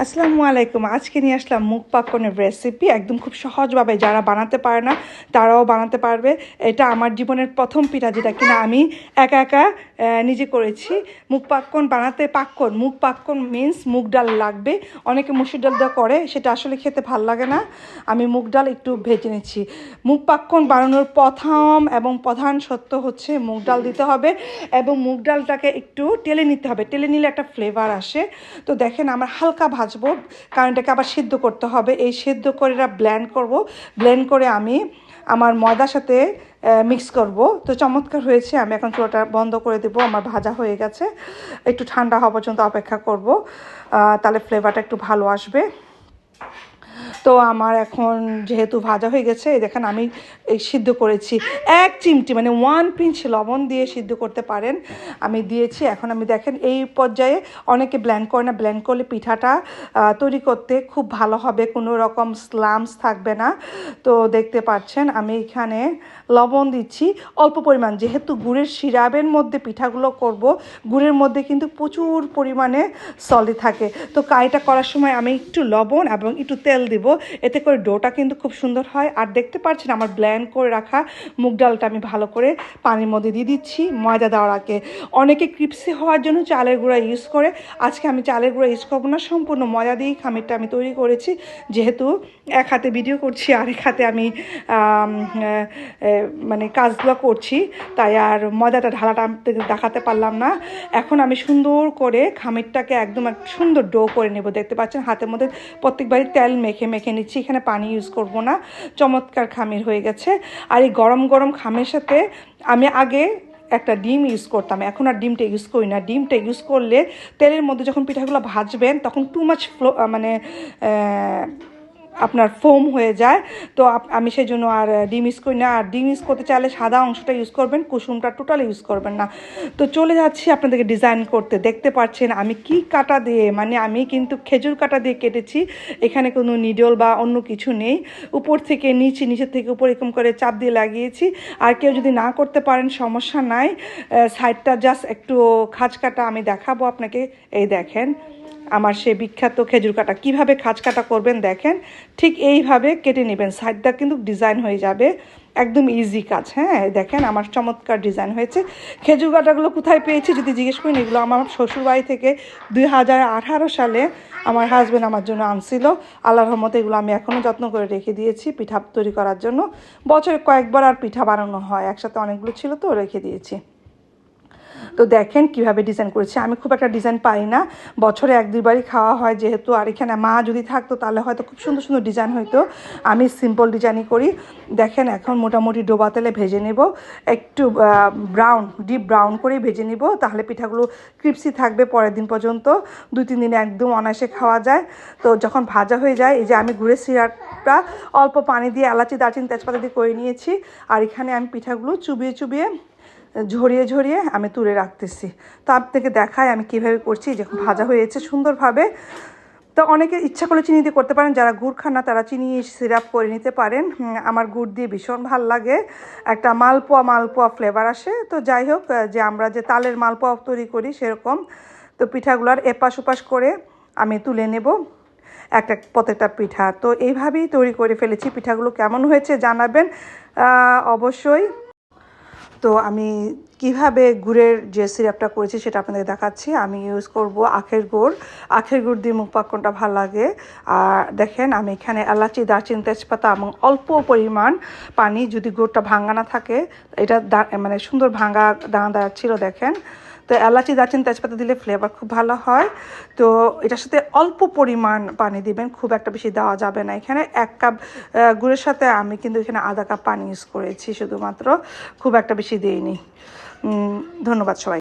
আসসালামু আলাইকুম। আজকে নিয়ে আসলাম মুগ পাক্কনের রেসিপি, একদম খুব সহজভাবে যারা বানাতে পারে না তারাও বানাতে পারবে। এটা আমার জীবনের প্রথম পিঠা, যেটা কিনা আমি একা একা নিজে করেছি। মুগ পাক্কন মিন্স মুগ ডাল লাগবে। অনেকে মসুর ডাল দেওয়া করে, সেটা আসলে খেতে ভাল লাগে না। আমি মুগ ডাল একটু ভেজে নিচ্ছি। মুগ পাক্কন বানানোর প্রথম এবং প্রধান সত্য হচ্ছে মুগ ডাল দিতে হবে এবং মুগ ডালটাকে একটু টেলে নিতে হবে। টেলে নিলে একটা ফ্লেভার আসে। তো দেখেন, আমার হালকা ভাজবো, কারণ এটাকে আবার সিদ্ধ করতে হবে। এই সিদ্ধ করে ব্লেন্ড করে আমি আমার ময়দার সাথে মিক্স করব। তো চমৎকার হয়েছে। আমি এখন চুলাটা বন্ধ করে দেবো। আমার ভাজা হয়ে গেছে। একটু ঠান্ডা হওয়া পর্যন্ত অপেক্ষা করব, তাহলে ফ্লেভারটা একটু ভালো আসবে। তো আমার এখন যেহেতু ভাজা হয়ে গেছে, দেখেন আমি এই সিদ্ধ করেছি 1 চিমটি, মানে 1 পিঞ্চ লবণ দিয়ে সিদ্ধ করতে পারেন, আমি দিয়েছি। এখন আমি দেখেন এই পর্যায়ে অনেকে ব্লেন্ড করে না, ব্লেন্ড করলে পিঠাটা তৈরি করতে খুব ভালো হবে, কোনো রকম স্লামস থাকবে না। তো দেখতে পাচ্ছেন আমি এখানে লবণ দিচ্ছি অল্প পরিমাণ, যেহেতু গুড়ের সিরাপের মধ্যে পিঠাগুলো করব, গুড়ের মধ্যে কিন্তু প্রচুর পরিমাণে সলিড থাকে। তো কাইটা করার সময় আমি একটু লবণ এবং একটু তেল দিব, এতে করে ডোটা কিন্তু খুব সুন্দর হয়। আর দেখতে পাচ্ছেন আমার ব্লেন্ড করে রাখা মুগ ডালটা আমি ভালো করে পানির মধ্যে দিয়ে দিচ্ছি ময়দা দেওয়ার আগে। অনেকে ক্রিপসি হওয়ার জন্য চালের গুঁড়া ইউজ করে, আজকে আমি চালের গুঁড়া ইউজ করবো না, সম্পূর্ণ ময়দা দিয়েই খামিরটা আমি তৈরি করেছি। যেহেতু এক হাতে ভিডিও করছি, আরেক হাতে আমি মানে কাজগুলো করছি, তাই আর ময়দাটা ঢালাটা দেখাতে পারলাম না। এখন আমি সুন্দর করে খামিরটাকে একদম সুন্দর ডো করে নেব। দেখতে পাচ্ছেন হাতের মধ্যে প্রত্যেকবারই তেল মেখে মেখে নিচ্ছি, এখানে পানি ইউজ করব না। চমৎকার খামির হয়ে গেছে। আর এই গরম গরম খামির সাথে আমি আগে একটা ডিম ইউজ করতাম, এখন আর ডিমটা ইউজ করি না। ডিমটা ইউজ করলে তেলের মধ্যে যখন পিঠাগুলো ভাজবেন তখন টু মাচ মানে আপনার ফোম হয়ে যায়। তো আমি সেই জন্য আর ডিম ইউজ করি না। আর ডিম ইউজ করতে চাইলে সাদা অংশটা ইউজ করবেন, কুসুমটা টোটালি ইউজ করবেন না। তো চলে যাচ্ছি আপনাদেরকে ডিজাইন করতে। দেখতে পাচ্ছেন আমি কি কাটা দিয়ে, মানে আমি কিন্তু খেজুর কাটা দিয়ে কেটেছি, এখানে কোনো নিডল বা অন্য কিছু নেই। উপর থেকে নিচের থেকে উপর এরকম করে চাপ দিয়ে লাগিয়েছি। আর কেউ যদি না করতে পারেন সমস্যা নাই, সাইডটা জাস্ট একটু খাঁজ কাটা আমি দেখাবো আপনাকে। এই দেখেন আমার সে বিখ্যাত খেজুর কাটা। কীভাবে খাঁজ কাটা করবেন দেখেন, ঠিক এইভাবে কেটে নেবেন, সাইডটা কিন্তু ডিজাইন হয়ে যাবে। একদম ইজি কাজ। হ্যাঁ, দেখেন আমার চমৎকার ডিজাইন হয়েছে। খেজুর কাটাগুলো কোথায় পেয়েছি যদি জিজ্ঞেস করেন, এগুলো আমার শ্বশুরবাড়ি থেকে 2018 সালে আমার হাজব্যান্ড আমার জন্য আনছিল। আল্লাহর রহমতে এগুলো আমি এখনও যত্ন করে রেখে দিয়েছি পিঠা তৈরি করার জন্য। বছরে কয়েকবার আর পিঠা বানানো হয়, একসাথে অনেকগুলো ছিল তো রেখে দিয়েছি। তো দেখেন কিভাবে ডিজাইন করেছি। আমি খুব একটা ডিজাইন পারি না, বছরে 1-2বারই খাওয়া হয় যেহেতু। আর এখানে মা যদি থাকতো তাহলে হয়তো খুব সুন্দর সুন্দর ডিজাইন হইতো, আমি সিম্পল ডিজাইনই করি। দেখেন এখন মোটামুটি ডোবা তেলে ভেজে নেব, একটু ডিপ ব্রাউন করেই ভেজে নিব, তাহলে পিঠাগুলো ক্রিপসি থাকবে পরের দিন পর্যন্ত, 2-3 দিনে একদম অনায়াসে খাওয়া যায়। তো যখন ভাজা হয়ে যায়, এই যে আমি গুড়ের সিরাপটা অল্প পানি দিয়ে এলাচি দারচিনি তেজপাতা দিয়ে করে নিয়েছি। আর এখানে আমি পিঠাগুলো চুবিয়ে ঝরিয়ে আমি তুলে রাখতেছি। তো আপনাকে দেখায় আমি কীভাবে করছি। যখন ভাজা হয়েছে সুন্দরভাবে, তো অনেকে ইচ্ছা করলে চিনি দিয়ে করতে পারেন, যারা গুড় খান না তারা চিনি সিরাপ করে নিতে পারেন। আমার গুড় দিয়ে ভীষণ ভাল লাগে, একটা মালপোয়া ফ্লেভার আসে। তো যাই হোক, যে আমরা যে তালের মালপোয়া তৈরি করি সেরকম। তো পিঠাগুলোর এপাশ ওপাশ করে আমি তুলে নেব প্রত্যেকটা পিঠা। তো এইভাবেই তৈরি করে ফেলেছি। পিঠাগুলো কেমন হয়েছে জানাবেন অবশ্যই। তো আমি কিভাবে গুড়ের যে সিরাপটা করেছি সেটা আপনাদের দেখাচ্ছি। আমি ইউজ করব আখের গুড় দিয়ে মুগ পাক্কনটা ভালো লাগে। আর দেখেন আমি এখানে এলাচি দারচিনি তেজপাতা এবং অল্প পরিমাণ পানি, যদি গুড়টা ভাঙা না থাকে, এটা মানে সুন্দর ভাঙা দানাদার ছিল দেখেন। তো এলাচি দারচিনি তেজপাতা দিলে ফ্লেভার খুব ভালো হয়। তো এটার সাথে অল্প পরিমাণ পানি দিবেন, খুব একটা বেশি দেওয়া যাবে না। এখানে 1 কাপ গুড়ের সাথে আমি কিন্তু এখানে আধা কাপ পানি ইউজ করেছি শুধুমাত্র, খুব একটা বেশি দিইনি। ধন্যবাদ সবাই।